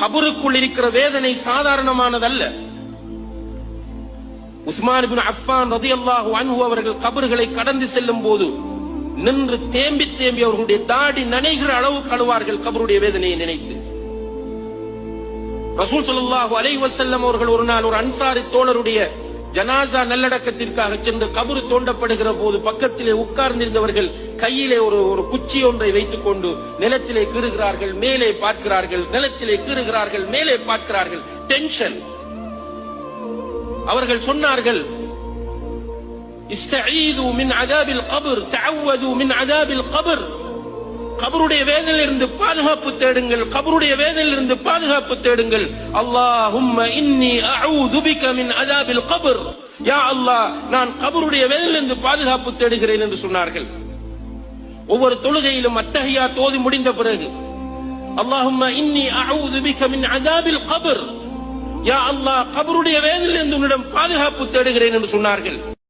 கபருக்குள் இருக்கிற வேதனை சாதாரணமானதல்ல. உஸ்மான் இப்னு அஃபான் ரலியல்லாஹு அன்ஹு அவர்கள் கபர்களை கடந்து செல்லும் போது நின்று தேம்பி தேம்பி அவர்களுடைய தாடி நனைகிற அளவுக்கு அழுவார்கள் கபருடைய வேதனையை நினைத்து. ரசூல் ஸல்லல்லாஹு அலைஹி வஸல்லம் அவர்கள் ஒரு நாள் ஒரு அன்சாரி தோழருடைய ஜனாசா நல்லடக்கத்திற்காக சென்று கபரு தோண்டப்படுகிற போது பக்கத்திலே உட்கார்ந்திருந்தவர்கள் கையிலே ஒரு குச்சி ஒன்றை வைத்துக் கொண்டு நிலத்திலே கீறுகிறார்கள், மேலே பார்க்கிறார்கள், நிலத்திலே கீறுகிறார்கள், மேலே பார்க்கிறார்கள். டென்ஷன். அவர்கள் சொன்னார்கள், இஸ்தஈது மின் அஸாபில் கப்ர், தஅவது மின் அஸாபில் கப்ர். கபருடைய வேதனையிலிருந்து பாதுகாப்பு தேடுங்கள், கபருடைய வேதனையிலிருந்து பாதுகாப்பு தேடுங்கள். அல்லாஹும்ம இன்னி அஊது பிக மின் அஸாபில் கப்ர். யா அல்லாஹ், நான் கபருடைய வேதனையிலிருந்து பாதுகாப்பு தேடுகிறேன் என்று சொன்னார்கள். ஒவ்வொரு தொழுகையிலும் அத்தஹியாத் ஓதி முடிந்த பிறகு அல்லாஹும்ம இன்னி அஊது பிக மின் அஸாபில் கப்ர், யா அல்லாஹ், கபருடைய வேதனையிலிருந்து உன்னிடம் பாதுகாப்பு தேடுகிறேன் என்று சொன்னார்கள்.